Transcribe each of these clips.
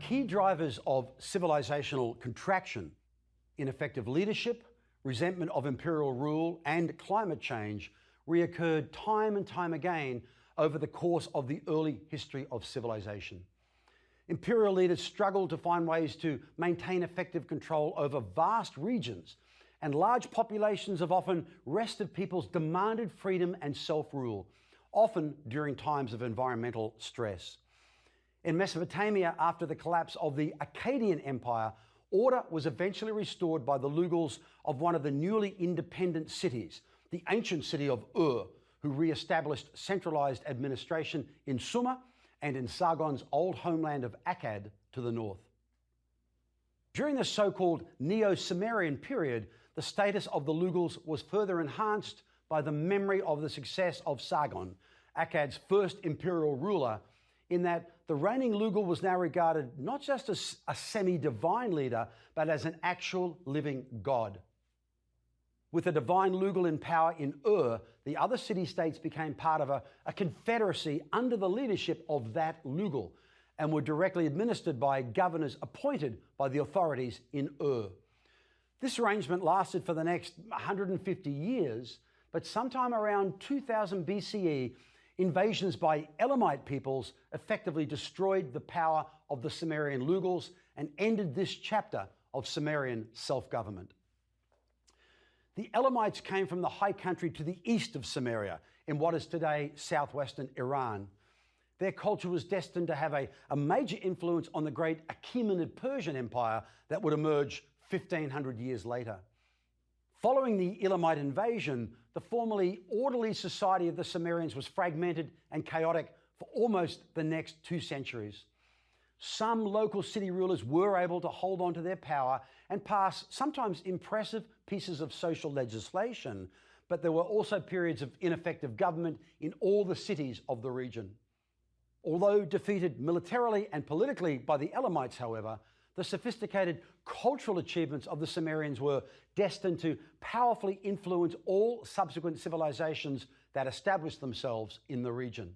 Key drivers of civilizational contraction, ineffective leadership, resentment of imperial rule, and climate change reoccurred time and time again over the course of the early history of civilization. Imperial leaders struggled to find ways to maintain effective control over vast regions, and large populations of often restive peoples demanded freedom and self-rule, often during times of environmental stress. In Mesopotamia, after the collapse of the Akkadian Empire, order was eventually restored by the Lugals of one of the newly independent cities, the ancient city of Ur, who re-established centralized administration in Sumer and in Sargon's old homeland of Akkad to the north. During the so-called Neo-Sumerian period, the status of the Lugals was further enhanced by the memory of the success of Sargon, Akkad's first imperial ruler, in that the reigning Lugal was now regarded not just as a semi-divine leader, but as an actual living god. With a divine Lugal in power in Ur, the other city-states became part of a confederacy under the leadership of that Lugal and were directly administered by governors appointed by the authorities in Ur. This arrangement lasted for the next 150 years, but sometime around 2000 BCE, invasions by Elamite peoples effectively destroyed the power of the Sumerian Lugals and ended this chapter of Sumerian self-government. The Elamites came from the high country to the east of Sumeria, in what is today southwestern Iran. Their culture was destined to have a major influence on the great Achaemenid Persian Empire that would emerge 1,500 years later. Following the Elamite invasion, the formerly orderly society of the Sumerians was fragmented and chaotic for almost the next 2 centuries. Some local city rulers were able to hold on to their power and pass sometimes impressive pieces of social legislation, but there were also periods of ineffective government in all the cities of the region. Although defeated militarily and politically by the Elamites, however, the sophisticated cultural achievements of the Sumerians were destined to powerfully influence all subsequent civilizations that established themselves in the region.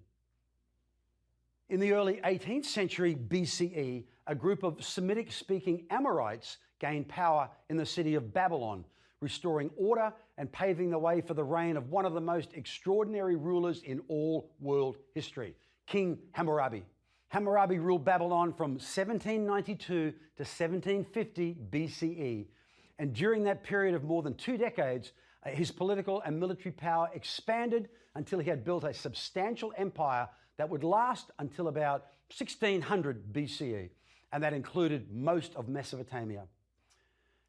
In the early 18th century BCE, a group of Semitic-speaking Amorites gained power in the city of Babylon, restoring order and paving the way for the reign of one of the most extraordinary rulers in all world history, King Hammurabi. Hammurabi ruled Babylon from 1792 to 1750 BCE, and during that period of more than 2 decades, his political and military power expanded until he had built a substantial empire that would last until about 1600 BCE, and that included most of Mesopotamia.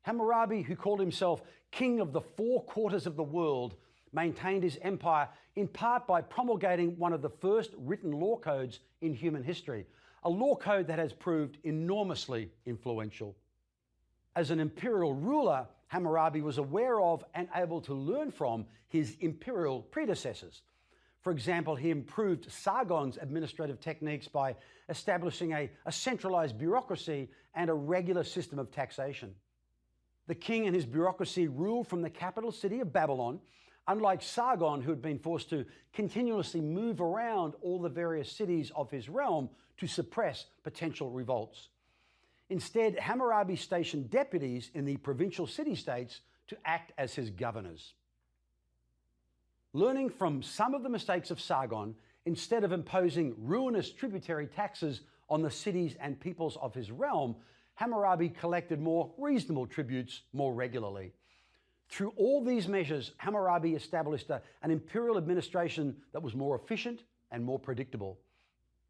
Hammurabi, who called himself king of the 4 quarters of the world, maintained his empire in part by promulgating one of the first written law codes in human history, a law code that has proved enormously influential. As an imperial ruler, Hammurabi was aware of and able to learn from his imperial predecessors. For example, he improved Sargon's administrative techniques by establishing a centralized bureaucracy and a regular system of taxation. The king and his bureaucracy ruled from the capital city of Babylon, unlike Sargon, who had been forced to continuously move around all the various cities of his realm to suppress potential revolts. Instead, Hammurabi stationed deputies in the provincial city-states to act as his governors. Learning from some of the mistakes of Sargon, instead of imposing ruinous tributary taxes on the cities and peoples of his realm, Hammurabi collected more reasonable tributes more regularly. Through all these measures, Hammurabi established an imperial administration that was more efficient and more predictable.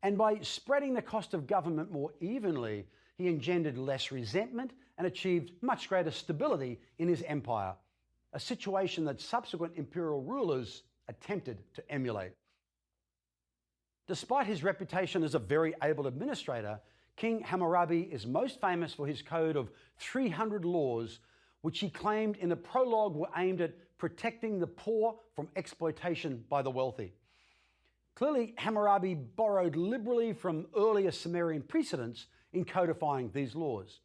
And by spreading the cost of government more evenly, he engendered less resentment and achieved much greater stability in his empire, a situation that subsequent imperial rulers attempted to emulate. Despite his reputation as a very able administrator, King Hammurabi is most famous for his code of 300 laws, which he claimed in a prologue were aimed at protecting the poor from exploitation by the wealthy. Clearly, Hammurabi borrowed liberally from earlier Sumerian precedents in codifying these laws.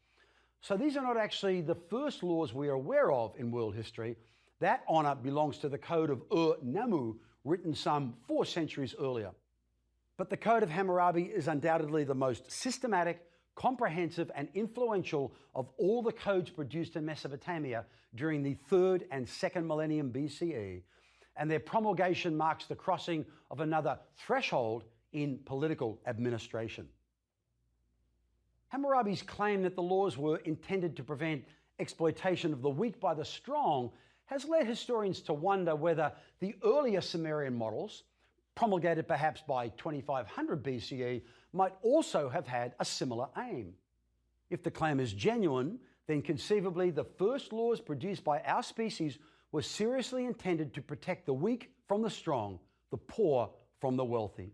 So these are not actually the first laws we are aware of in world history. That honor belongs to the Code of Ur-Nammu, written some 4 centuries earlier. But the Code of Hammurabi is undoubtedly the most systematic, comprehensive and influential of all the codes produced in Mesopotamia during the 3rd and 2nd millennium BCE, and their promulgation marks the crossing of another threshold in political administration. Hammurabi's claim that the laws were intended to prevent exploitation of the weak by the strong has led historians to wonder whether the earlier Sumerian models, promulgated perhaps by 2500 BCE, might also have had a similar aim. If the claim is genuine, then conceivably the first laws produced by our species were seriously intended to protect the weak from the strong, the poor from the wealthy.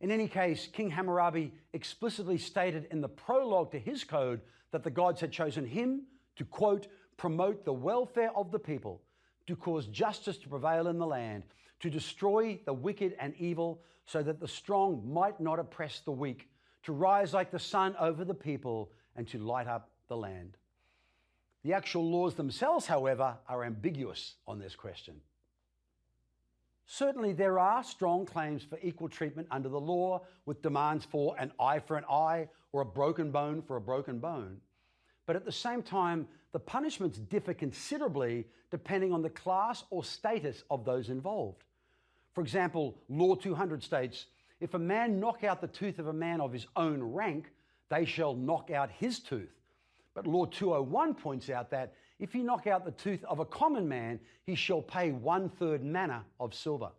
In any case, King Hammurabi explicitly stated in the prologue to his code that the gods had chosen him to, quote, promote the welfare of the people, to cause justice to prevail in the land, to destroy the wicked and evil so that the strong might not oppress the weak, to rise like the sun over the people and to light up the land. The actual laws themselves, however, are ambiguous on this question. Certainly there are strong claims for equal treatment under the law, with demands for an eye for an eye or a broken bone for a broken bone. But at the same time, the punishments differ considerably depending on the class or status of those involved. For example, Law 200 states, if a man knock out the tooth of a man of his own rank, they shall knock out his tooth. But Law 201 points out that if he knock out the tooth of a common man, he shall pay 1/3 manna of silver.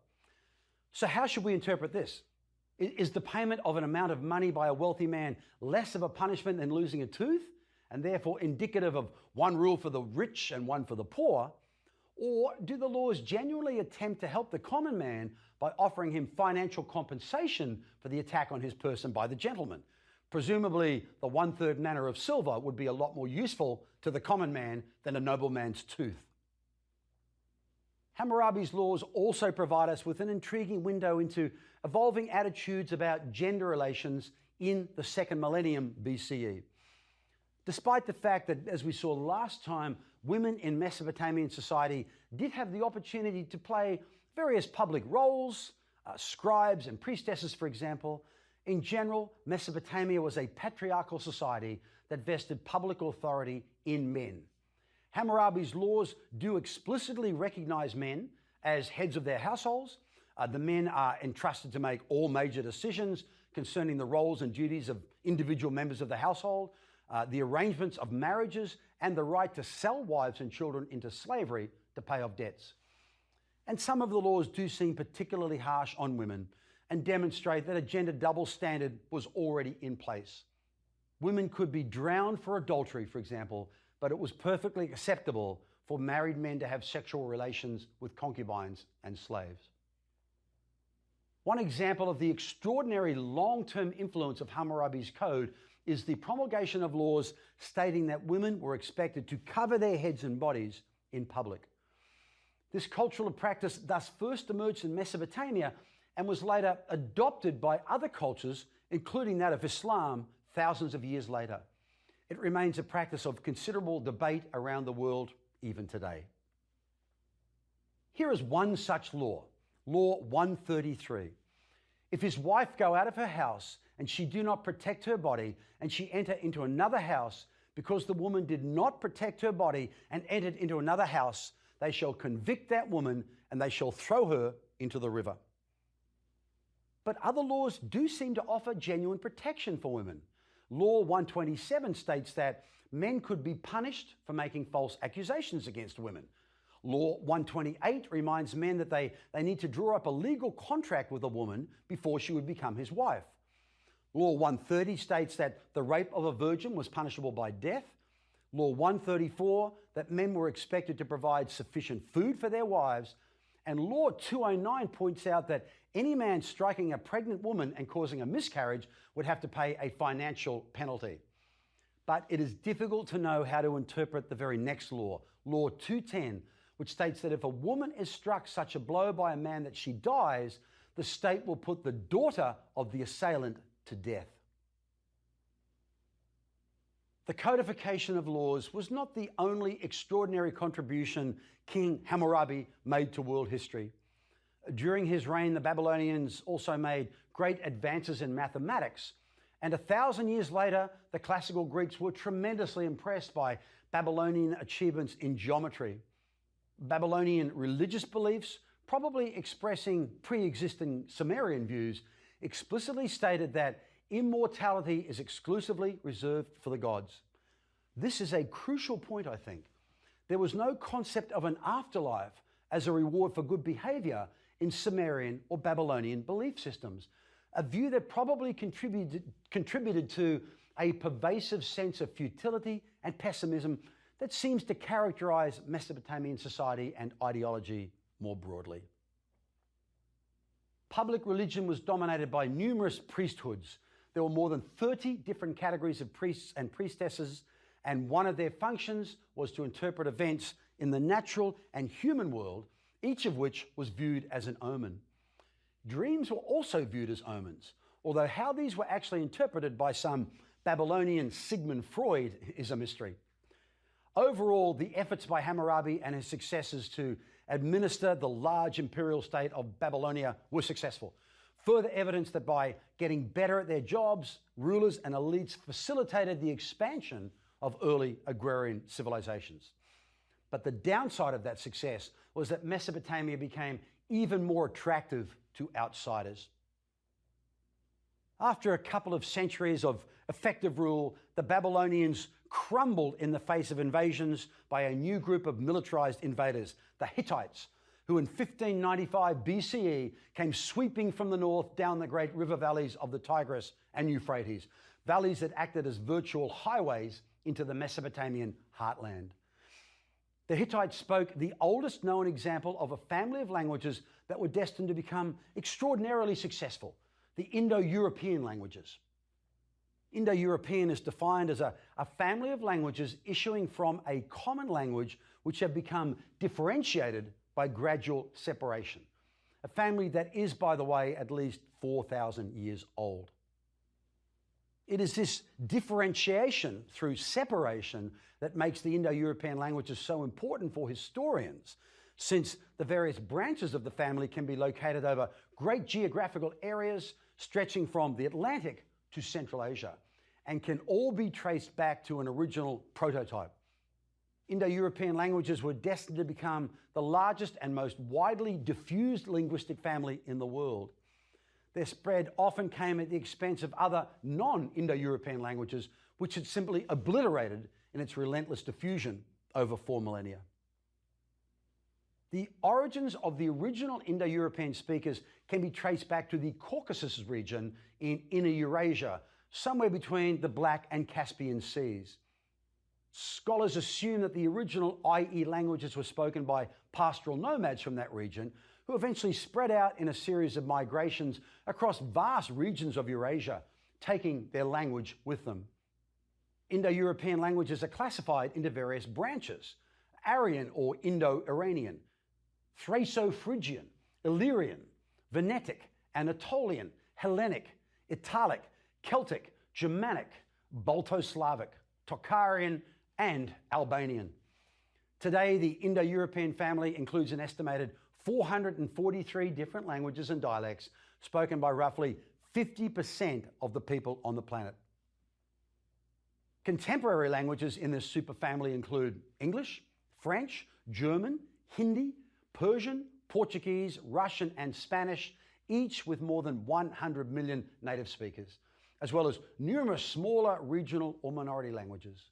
So how should we interpret this? Is the payment of an amount of money by a wealthy man less of a punishment than losing a tooth, and therefore indicative of one rule for the rich and one for the poor? Or do the laws genuinely attempt to help the common man by offering him financial compensation for the attack on his person by the gentleman? Presumably, the 1/3 manna of silver would be a lot more useful to the common man than a nobleman's tooth. Hammurabi's laws also provide us with an intriguing window into evolving attitudes about gender relations in the 2nd millennium BCE. Despite the fact that, as we saw last time, women in Mesopotamian society did have the opportunity to play various public roles, scribes and priestesses, for example, in general, Mesopotamia was a patriarchal society that vested public authority in men. Hammurabi's laws do explicitly recognize men as heads of their households. The men are entrusted to make all major decisions concerning the roles and duties of individual members of the household, the arrangements of marriages, and the right to sell wives and children into slavery to pay off debts. And some of the laws do seem particularly harsh on women and demonstrate that a gender double standard was already in place. Women could be drowned for adultery, for example, but it was perfectly acceptable for married men to have sexual relations with concubines and slaves. One example of the extraordinary long-term influence of Hammurabi's code is the promulgation of laws stating that women were expected to cover their heads and bodies in public. This cultural practice thus first emerged in Mesopotamia and was later adopted by other cultures, including that of Islam, thousands of years later. It remains a practice of considerable debate around the world even today. Here is one such law, Law 133. If his wife go out of her house and she do not protect her body, and she enter into another house, because the woman did not protect her body and entered into another house, they shall convict that woman and they shall throw her into the river. But other laws do seem to offer genuine protection for women. Law 127 states that men could be punished for making false accusations against women. Law 128 reminds men that they need to draw up a legal contract with a woman before she would become his wife. Law 130 states that the rape of a virgin was punishable by death. Law 134, that men were expected to provide sufficient food for their wives. And Law 209 points out that any man striking a pregnant woman and causing a miscarriage would have to pay a financial penalty. But it is difficult to know how to interpret the very next law, Law 210, which states that if a woman is struck such a blow by a man that she dies, the state will put the daughter of the assailant to death. The codification of laws was not the only extraordinary contribution King Hammurabi made to world history. During his reign, the Babylonians also made great advances in mathematics, And 1,000 years later, the classical Greeks were tremendously impressed by Babylonian achievements in geometry. Babylonian religious beliefs, probably expressing pre-existing Sumerian views, explicitly stated that immortality is exclusively reserved for the gods. This is a crucial point, I think. There was no concept of an afterlife as a reward for good behavior in Sumerian or Babylonian belief systems, a view that probably contributed to a pervasive sense of futility and pessimism that seems to characterize Mesopotamian society and ideology more broadly. Public religion was dominated by numerous priesthoods. There were more than 30 different categories of priests and priestesses, and one of their functions was to interpret events in the natural and human world, each of which was viewed as an omen. Dreams were also viewed as omens, although how these were actually interpreted by some Babylonian Sigmund Freud is a mystery. Overall, the efforts by Hammurabi and his successors to administer the large imperial state of Babylonia were successful. Further evidence that by getting better at their jobs, rulers and elites facilitated the expansion of early agrarian civilizations. But the downside of that success was that Mesopotamia became even more attractive to outsiders. After a couple of centuries of effective rule, the Babylonians crumbled in the face of invasions by a new group of militarized invaders, the Hittites, who in 1595 BCE came sweeping from the north down the great river valleys of the Tigris and Euphrates, valleys that acted as virtual highways into the Mesopotamian heartland. The Hittites spoke the oldest known example of a family of languages that were destined to become extraordinarily successful, the Indo-European languages. Indo-European is defined as a family of languages issuing from a common language which have become differentiated by gradual separation. A family that is, by the way, at least 4,000 years old. It is this differentiation through separation that makes the Indo-European languages so important for historians, since the various branches of the family can be located over great geographical areas stretching from the Atlantic to Central Asia, and can all be traced back to an original prototype. Indo-European languages were destined to become the largest and most widely diffused linguistic family in the world. Their spread often came at the expense of other non-Indo-European languages, which had simply obliterated in its relentless diffusion over 4 millennia. The origins of the original Indo-European speakers can be traced back to the Caucasus region in Inner Eurasia, somewhere between the Black and Caspian Seas. Scholars assume that the original IE languages were spoken by pastoral nomads from that region, who eventually spread out in a series of migrations across vast regions of Eurasia, taking their language with them. Indo-European languages are classified into various branches: Aryan or Indo-Iranian, Thraco-Phrygian, Illyrian, Venetic, Anatolian, Hellenic, Italic, Celtic, Germanic, Balto-Slavic, Tocharian, and Albanian. Today, the Indo-European family includes an estimated 443 different languages and dialects spoken by roughly 50% of the people on the planet. Contemporary languages in this superfamily include English, French, German, Hindi, Persian, Portuguese, Russian, and Spanish, each with more than 100 million native speakers, as well as numerous smaller regional or minority languages.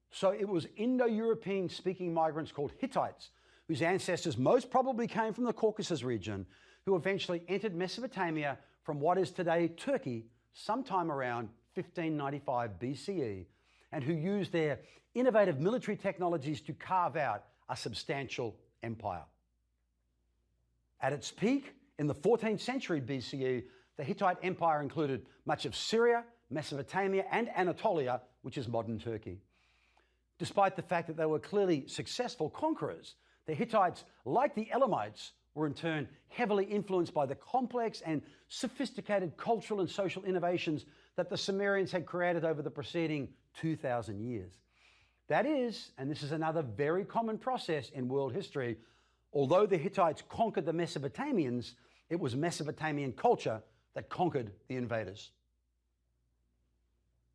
So it was Indo-European speaking migrants called Hittites, whose ancestors most probably came from the Caucasus region, who eventually entered Mesopotamia from what is today Turkey sometime around 1595 BCE, and who used their innovative military technologies to carve out a substantial empire. At its peak, in the 14th century BCE, the Hittite Empire included much of Syria, Mesopotamia, and Anatolia, which is modern Turkey. Despite the fact that they were clearly successful conquerors, the Hittites, like the Elamites, were in turn heavily influenced by the complex and sophisticated cultural and social innovations that the Sumerians had created over the preceding 2,000 years. That is, and this is another very common process in world history, although the Hittites conquered the Mesopotamians, it was Mesopotamian culture that conquered the invaders.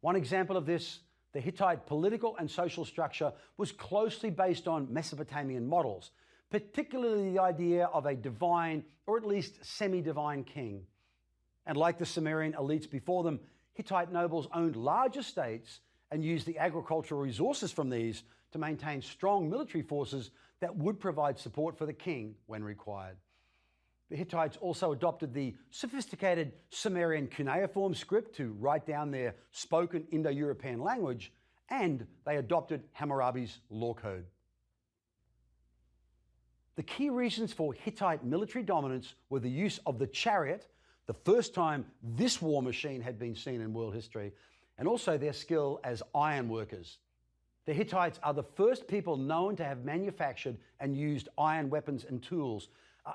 One example of this, the Hittite political and social structure was closely based on Mesopotamian models, particularly the idea of a divine or at least semi-divine king. And like the Sumerian elites before them, Hittite nobles owned large estates and used the agricultural resources from these to maintain strong military forces that would provide support for the king when required. The Hittites also adopted the sophisticated Sumerian cuneiform script to write down their spoken Indo-European language, and they adopted Hammurabi's law code. The key reasons for Hittite military dominance were the use of the chariot, the first time this war machine had been seen in world history, and also their skill as iron workers. The Hittites are the first people known to have manufactured and used iron weapons and tools,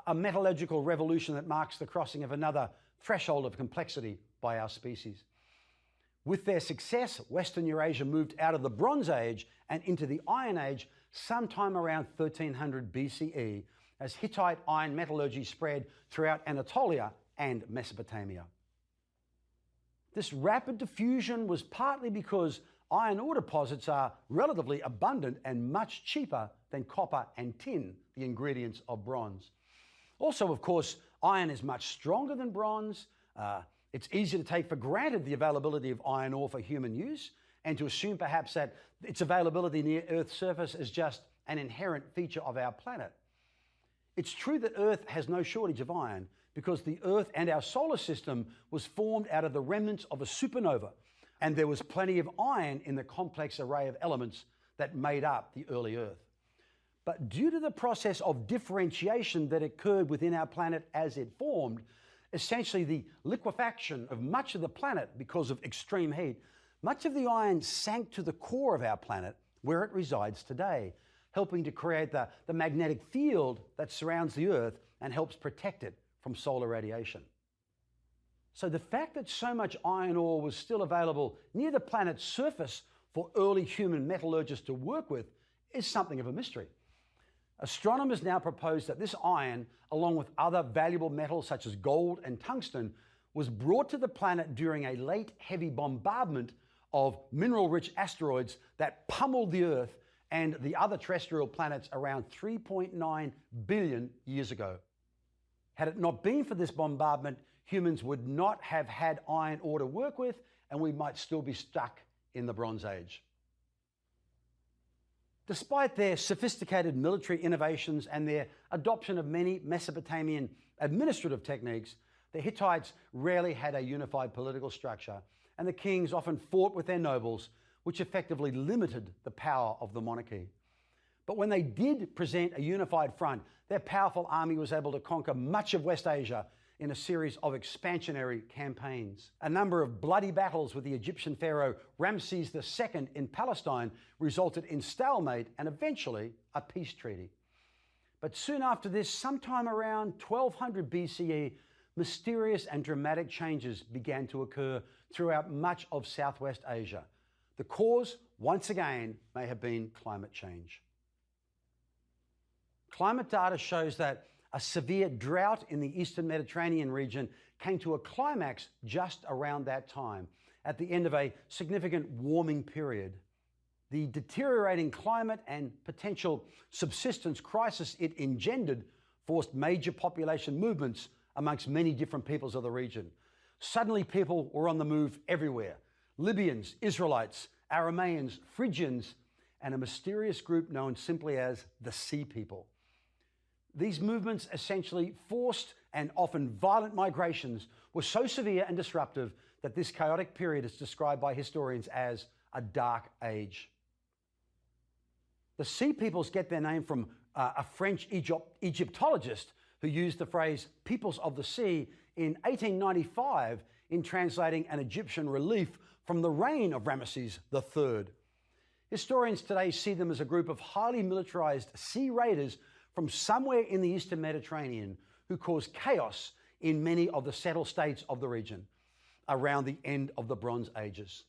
a metallurgical revolution that marks the crossing of another threshold of complexity by our species. With their success, Western Eurasia moved out of the Bronze Age and into the Iron Age sometime around 1300 BCE, as Hittite iron metallurgy spread throughout Anatolia and Mesopotamia. This rapid diffusion was partly because iron ore deposits are relatively abundant and much cheaper than copper and tin, the ingredients of bronze. Also, of course, iron is much stronger than bronze. It's easy to take for granted the availability of iron ore for human use, and to assume perhaps that its availability near Earth's surface is just an inherent feature of our planet. It's true that Earth has no shortage of iron because the Earth and our solar system was formed out of the remnants of a supernova, and there was plenty of iron in the complex array of elements that made up the early Earth. But due to the process of differentiation that occurred within our planet as it formed, essentially the liquefaction of much of the planet because of extreme heat, much of the iron sank to the core of our planet where it resides today, helping to create the magnetic field that surrounds the Earth and helps protect it from solar radiation. So the fact that so much iron ore was still available near the planet's surface for early human metallurgists to work with is something of a mystery. Astronomers now propose that this iron, along with other valuable metals such as gold and tungsten, was brought to the planet during a late heavy bombardment of mineral-rich asteroids that pummeled the Earth and the other terrestrial planets around 3.9 billion years ago. Had it not been for this bombardment, humans would not have had iron ore to work with, and we might still be stuck in the Bronze Age. Despite their sophisticated military innovations and their adoption of many Mesopotamian administrative techniques, the Hittites rarely had a unified political structure, and the kings often fought with their nobles, which effectively limited the power of the monarchy. But when they did present a unified front, their powerful army was able to conquer much of West Asia in a series of expansionary campaigns. A number of bloody battles with the Egyptian pharaoh Ramses II in Palestine resulted in stalemate and eventually a peace treaty. But soon after this, sometime around 1200 BCE, mysterious and dramatic changes began to occur throughout much of Southwest Asia. The cause, once again, may have been climate change. Climate data shows that a severe drought in the eastern Mediterranean region came to a climax just around that time, at the end of a significant warming period. The deteriorating climate and potential subsistence crisis it engendered forced major population movements amongst many different peoples of the region. Suddenly people were on the move everywhere. Libyans, Israelites, Arameans, Phrygians, and a mysterious group known simply as the Sea People. These movements, essentially forced and often violent migrations, were so severe and disruptive that this chaotic period is described by historians as a dark age. The Sea Peoples get their name from a French Egyptologist who used the phrase peoples of the sea in 1895 in translating an Egyptian relief from the reign of Ramesses III. Historians today see them as a group of highly militarized sea raiders from somewhere in the eastern Mediterranean who caused chaos in many of the settled states of the region around the end of the Bronze Ages.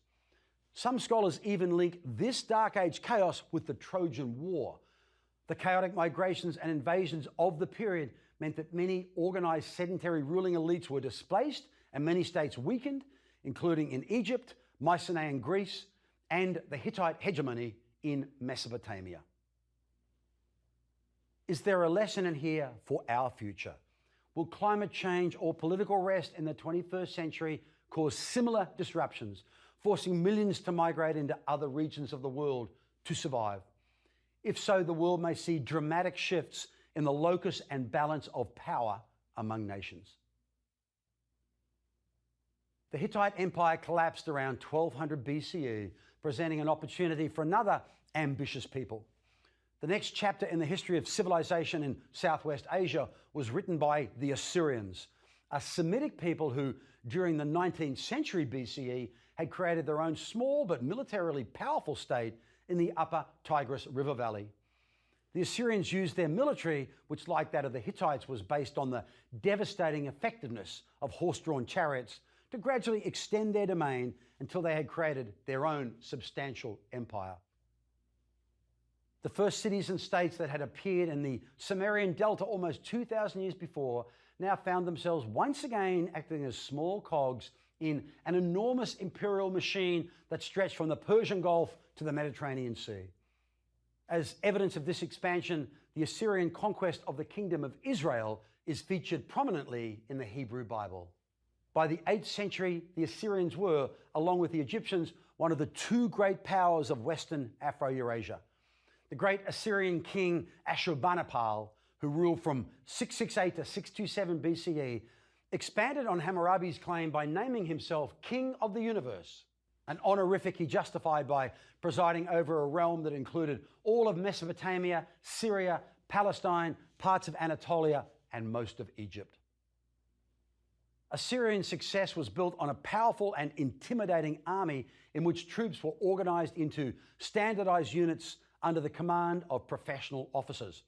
Some scholars even link this Dark Age chaos with the Trojan War. The chaotic migrations and invasions of the period meant that many organized sedentary ruling elites were displaced and many states weakened, including in Egypt, Mycenaean Greece, and the Hittite hegemony in Mesopotamia. Is there a lesson in here for our future? Will climate change or political rest in the 21st century cause similar disruptions, forcing millions to migrate into other regions of the world to survive? If so, the world may see dramatic shifts in the locus and balance of power among nations. The Hittite Empire collapsed around 1200 BCE, presenting an opportunity for another ambitious people. The next chapter in the history of civilization in Southwest Asia was written by the Assyrians, a Semitic people who, during the 19th century BCE, had created their own small but militarily powerful state in the upper Tigris River Valley. The Assyrians used their military, which, like that of the Hittites, was based on the devastating effectiveness of horse-drawn chariots, to gradually extend their domain until they had created their own substantial empire. The first cities and states that had appeared in the Sumerian Delta almost 2,000 years before now found themselves once again acting as small cogs in an enormous imperial machine that stretched from the Persian Gulf to the Mediterranean Sea. As evidence of this expansion, the Assyrian conquest of the Kingdom of Israel is featured prominently in the Hebrew Bible. By the 8th century, the Assyrians were, along with the Egyptians, one of the two great powers of Western Afro-Eurasia. The great Assyrian king Ashurbanipal, who ruled from 668 to 627 BCE, expanded on Hammurabi's claim by naming himself King of the Universe, an honorific he justified by presiding over a realm that included all of Mesopotamia, Syria, Palestine, parts of Anatolia, and most of Egypt. Assyrian success was built on a powerful and intimidating army in which troops were organized into standardized units under the command of professional officers.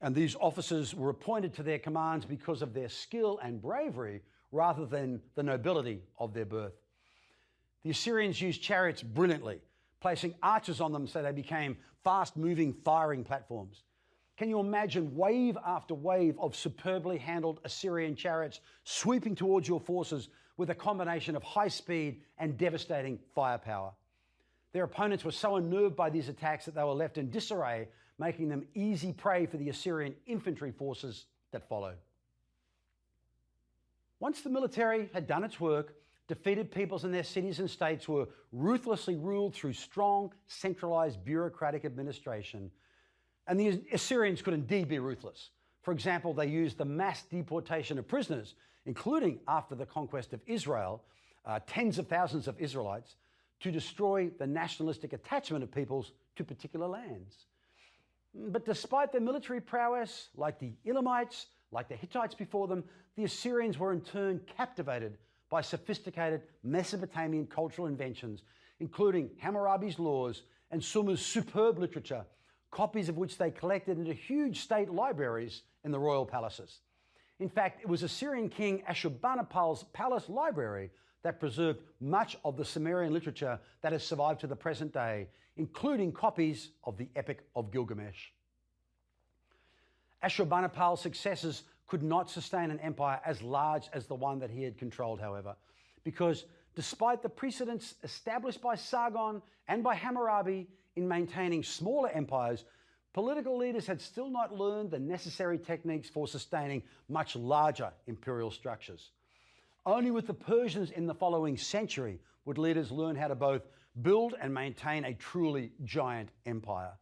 And these officers were appointed to their commands because of their skill and bravery rather than the nobility of their birth. The Assyrians used chariots brilliantly, placing archers on them so they became fast-moving firing platforms. Can you imagine wave after wave of superbly handled Assyrian chariots sweeping towards your forces with a combination of high speed and devastating firepower? Their opponents were so unnerved by these attacks that they were left in disarray, making them easy prey for the Assyrian infantry forces that followed. Once the military had done its work, defeated peoples in their cities and states were ruthlessly ruled through strong, centralized bureaucratic administration. And the Assyrians could indeed be ruthless. For example, they used the mass deportation of prisoners, including after the conquest of Israel, tens of thousands of Israelites, to destroy the nationalistic attachment of peoples to particular lands. But despite their military prowess, like the Elamites, like the Hittites before them, the Assyrians were in turn captivated by sophisticated Mesopotamian cultural inventions, including Hammurabi's laws and Sumer's superb literature, copies of which they collected into huge state libraries in the royal palaces. In fact, it was Assyrian king Ashurbanipal's palace library that preserved much of the Sumerian literature that has survived to the present day, including copies of the Epic of Gilgamesh. Ashurbanipal's successors could not sustain an empire as large as the one that he had controlled, however, because despite the precedents established by Sargon and by Hammurabi in maintaining smaller empires, political leaders had still not learned the necessary techniques for sustaining much larger imperial structures. Only with the Persians in the following century would leaders learn how to both build and maintain a truly giant empire.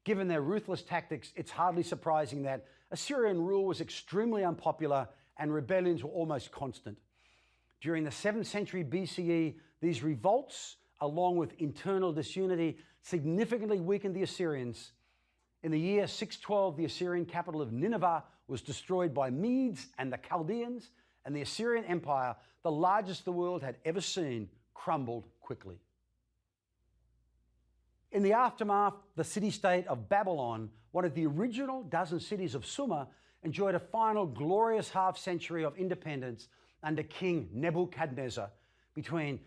Given their ruthless tactics, it's hardly surprising that Assyrian rule was extremely unpopular and rebellions were almost constant. During the 7th century BCE, these revolts, along with internal disunity, significantly weakened the Assyrians. In the year 612, the Assyrian capital of Nineveh was destroyed by Medes and the Chaldeans, and the Assyrian Empire, the largest the world had ever seen, crumbled quickly. In the aftermath, the city-state of Babylon, one of the original dozen cities of Sumer, enjoyed a final glorious half-century of independence under King Nebuchadnezzar between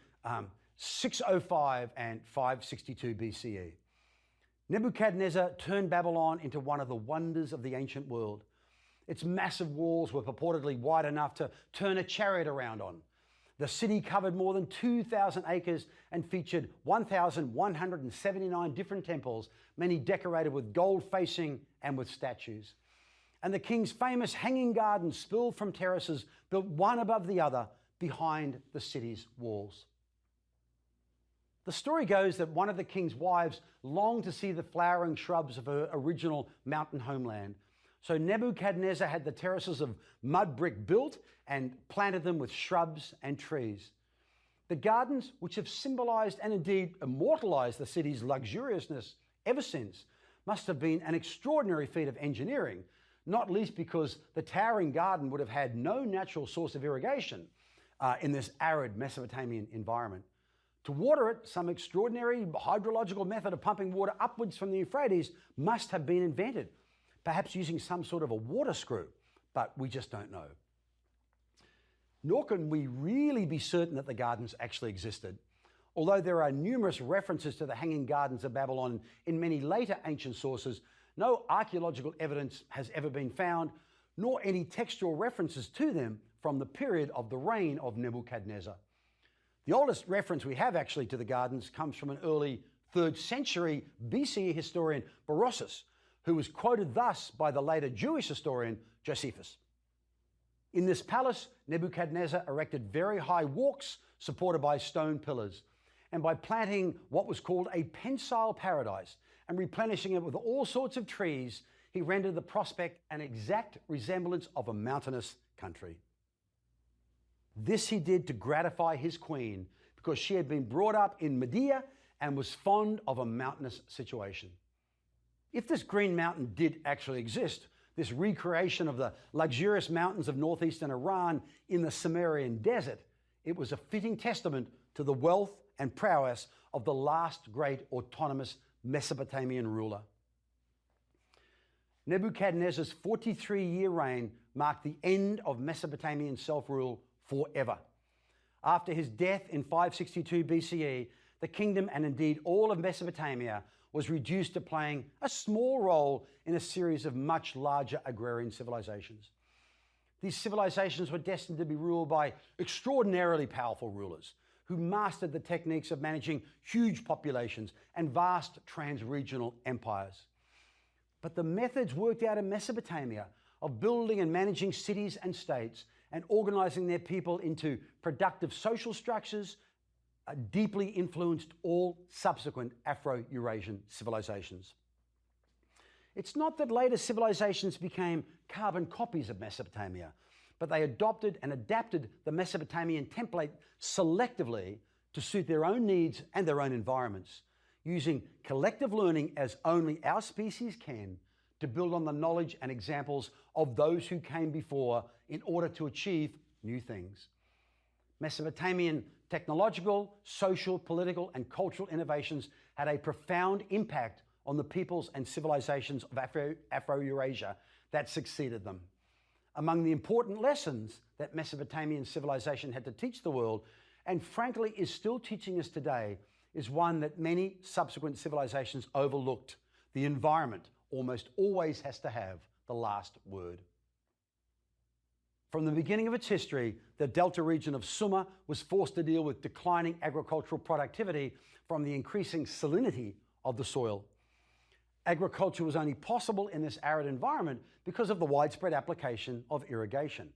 605 and 562 BCE. Nebuchadnezzar turned Babylon into one of the wonders of the ancient world. Its massive walls were purportedly wide enough to turn a chariot around on. The city covered more than 2,000 acres and featured 1,179 different temples, many decorated with gold facing and with statues. And the king's famous hanging gardens spilled from terraces built one above the other behind the city's walls. The story goes that one of the king's wives longed to see the flowering shrubs of her original mountain homeland. So Nebuchadnezzar had the terraces of mud brick built and planted them with shrubs and trees. The gardens, which have symbolized and indeed immortalized the city's luxuriousness ever since, must have been an extraordinary feat of engineering, not least because the towering garden would have had no natural source of irrigation in this arid Mesopotamian environment. To water it, some extraordinary hydrological method of pumping water upwards from the Euphrates must have been invented, perhaps using some sort of a water screw, but we just don't know. Nor can we really be certain that the gardens actually existed, although there are numerous references to the Hanging Gardens of Babylon in many later ancient sources. No archaeological evidence has ever been found, nor any textual references to them from the period of the reign of Nebuchadnezzar. The oldest reference we have actually to the gardens comes from an early 3rd century BCE historian, Berosus, who was quoted thus by the later Jewish historian Josephus. In this palace, Nebuchadnezzar erected very high walks supported by stone pillars, and by planting what was called a pensile paradise and replenishing it with all sorts of trees, he rendered the prospect an exact resemblance of a mountainous country. This he did to gratify his queen, because she had been brought up in Media and was fond of a mountainous situation. If this green mountain did actually exist, this recreation of the luxurious mountains of northeastern Iran in the Sumerian desert, it was a fitting testament to the wealth and prowess of the last great autonomous Mesopotamian ruler. Nebuchadnezzar's 43-year reign marked the end of Mesopotamian self-rule forever. After his death in 562 BCE, the kingdom, and indeed all of Mesopotamia, was reduced to playing a small role in a series of much larger agrarian civilizations. These civilizations were destined to be ruled by extraordinarily powerful rulers who mastered the techniques of managing huge populations and vast trans-regional empires. But the methods worked out in Mesopotamia of building and managing cities and states and organizing their people into productive social structures deeply influenced all subsequent Afro-Eurasian civilizations. It's not that later civilizations became carbon copies of Mesopotamia, but they adopted and adapted the Mesopotamian template selectively to suit their own needs and their own environments, using collective learning as only our species can to build on the knowledge and examples of those who came before in order to achieve new things. Mesopotamian technological, social, political, and cultural innovations had a profound impact on the peoples and civilizations of Afro-Eurasia that succeeded them. Among the important lessons that Mesopotamian civilization had to teach the world, and frankly is still teaching us today, is one that many subsequent civilizations overlooked. The environment almost always has to have the last word. From the beginning of its history, the delta region of Sumer was forced to deal with declining agricultural productivity from the increasing salinity of the soil. Agriculture was only possible in this arid environment because of the widespread application of irrigation.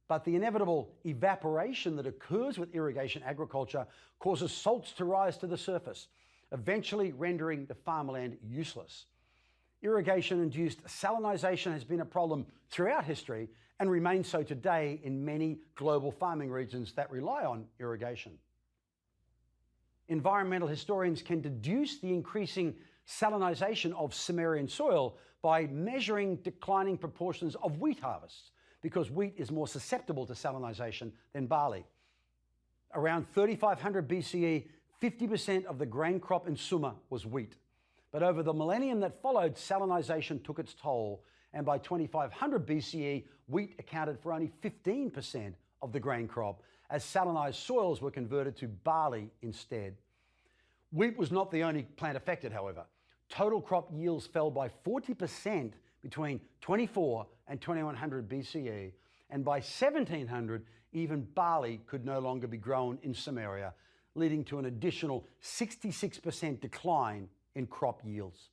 But the inevitable evaporation that occurs with irrigation agriculture causes salts to rise to the surface, eventually rendering the farmland useless. Irrigation-induced salinization has been a problem throughout history and remains so today in many global farming regions that rely on irrigation. Environmental historians can deduce the increasing salinization of Sumerian soil by measuring declining proportions of wheat harvests, because wheat is more susceptible to salinization than barley. Around 3500 BCE, 50% of the grain crop in Sumer was wheat. But over the millennium that followed, salinization took its toll, and by 2500 BCE, wheat accounted for only 15% of the grain crop, as salinized soils were converted to barley instead. Wheat was not the only plant affected, however. Total crop yields fell by 40% between 24 and 2100 BCE, and by 1700, even barley could no longer be grown in Samaria, leading to an additional 66% decline in crop yields.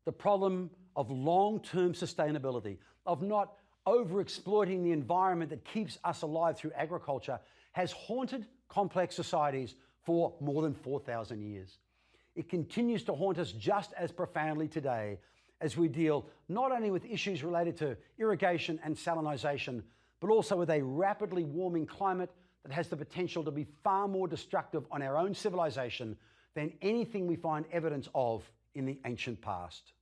The problem of long-term sustainability, of not overexploiting the environment that keeps us alive through agriculture, has haunted complex societies for more than 4,000 years. It continues to haunt us just as profoundly today as we deal not only with issues related to irrigation and salinization, but also with a rapidly warming climate that has the potential to be far more destructive on our own civilization than anything we find evidence of in the ancient past.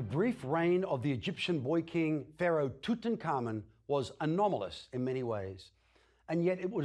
The brief reign of the Egyptian boy king Pharaoh Tutankhamun was anomalous in many ways, and yet it was